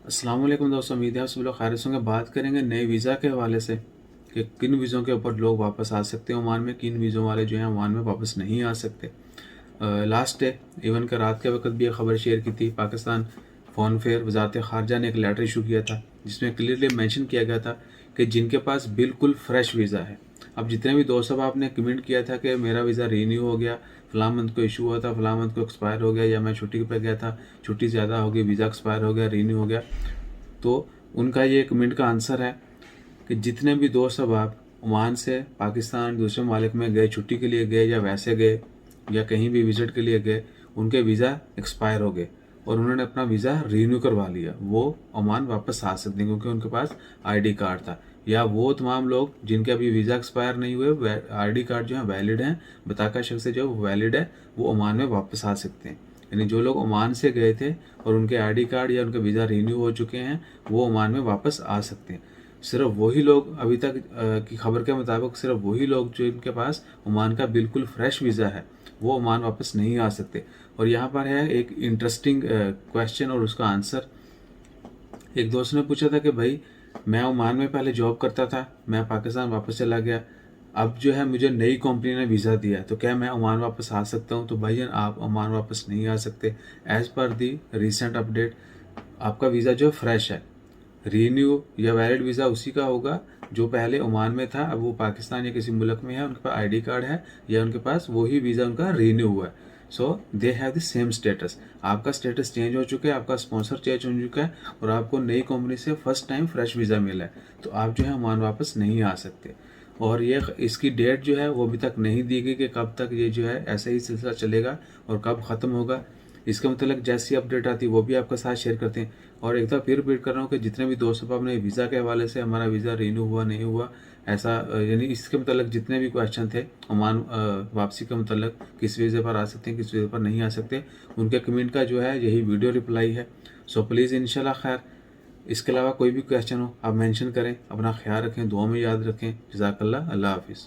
अस्सलाम वालेकुम दोस्तों, उम्मीद है आप सब लोग खैरियत से होंगे। बात करेंगे नए वीज़ा के हवाले से कि किन वीज़ों के ऊपर लोग वापस आ सकते हैं ओमान में, किन वीज़ों वाले जो हैं ओमान में वापस नहीं आ सकते। लास्ट डे इवन के रात के वक्त भी एक खबर शेयर की थी। पाकिस्तान फ़ॉरेन अफेयर वजारत ख़ारजा ने एक लेटर इशू किया था जिसमें क्लियरली मेंशन किया गया था कि जिनके पास बिल्कुल फ्रेश वीज़ा है। अब जितने भी दोस्त साहब आपने कमेंट किया था कि मेरा वीज़ा रीन्यू हो गया, फ़लाँ मंथ को इशू हुआ था, फ़लाँ मंथ को एक्सपायर हो गया, या मैं छुट्टी पे गया था, छुट्टी ज़्यादा हो गई, वीज़ा एक्सपायर हो गया, रीन्यू हो गया, तो उनका ये कमेंट का आंसर है कि जितने भी दोस्त अब आप ओमान से पाकिस्तान दूसरे मालिक में गए, छुट्टी के लिए गए या वैसे गए या कहीं भी विज़िट के लिए गए, उनके वीज़ा एक्सपायर हो गए और उन्होंने अपना वीज़ा रीन्यू करवा लिया, वो ओमान वापस आ सकते हैं क्योंकि उनके पास आईडी कार्ड था। या वो तमाम लोग जिनके अभी वीज़ा एक्सपायर नहीं हुए, आईडी कार्ड जो है वैलिड हैं, बताका शख्स से जो वैलिड है, वो ओमान में वापस आ सकते हैं। यानी जो लोग ओमान से गए थे और उनके आईडी कार्ड या उनके वीज़ा रिन्यू हो चुके हैं, वो ओमान में वापस आ सकते हैं। सिर्फ वही लोग, अभी तक की खबर के मुताबिक सिर्फ वही लोग जो इनके पास ओमान का बिल्कुल फ्रेश वीज़ा है, वो ओमान वापस नहीं आ सकते। और यहाँ पर है एक इंटरेस्टिंग क्वेश्चन और उसका आंसर। एक दोस्त ने पूछा था कि भाई मैं ओमान में पहले जॉब करता था, मैं पाकिस्तान वापस चला गया, अब जो है मुझे नई कंपनी ने वीज़ा दिया है, तो क्या मैं ओमान वापस आ सकता हूँ? तो भाईजान आप ओमान वापस नहीं आ सकते। एज़ पर दी रिसेंट अपडेट आपका वीज़ा जो फ्रेश है, रीन्यू या वैलिड वीज़ा उसी का होगा जो पहले ओमान में था, अब वो पाकिस्तान या किसी मुल्क में है, उनके पास आईडी कार्ड है या उनके पास वही वीज़ा उनका रीन्यू हुआ है। So they have the same status. आपका स्टेटस चेंज हो चुका है, आपका स्पॉन्सर चेंज हो चुका है और आपको नई कंपनी से फर्स्ट टाइम फ्रेश वीज़ा मिला है, तो आप जो है ओमान वापस नहीं आ सकते। और ये इसकी डेट जो है वो अभी तक नहीं दी गई कि कब तक ये जो है ऐसे ही सिलसिला चलेगा और कब ख़त्म होगा। इसके मतलब जैसी अपडेट आती है वो भी आपके साथ शेयर करते हैं। और एक बार फिर रिपीट कर रहा हूँ कि जितने भी दोस्त साहब ने वीज़ा के हवाले से हमारा वीज़ा रिन्यू हुआ नहीं हुआ ऐसा यानी इसके मतलब जितने भी क्वेश्चन थे ओमान वापसी के मतलब किस वीज़े पर आ सकते हैं, किस वीज़े पर नहीं आ सकते, उनके कमेंट का जो है यही वीडियो रिप्लाई है। सो प्लीज़ इंशाल्लाह खैर, इसके अलावा कोई भी क्वेश्चन हो आप मेंशन करें। अपना ख्याल रखें, दुआ में याद रखें। जज़ाकल्लाह, अल्लाह हाफिज़।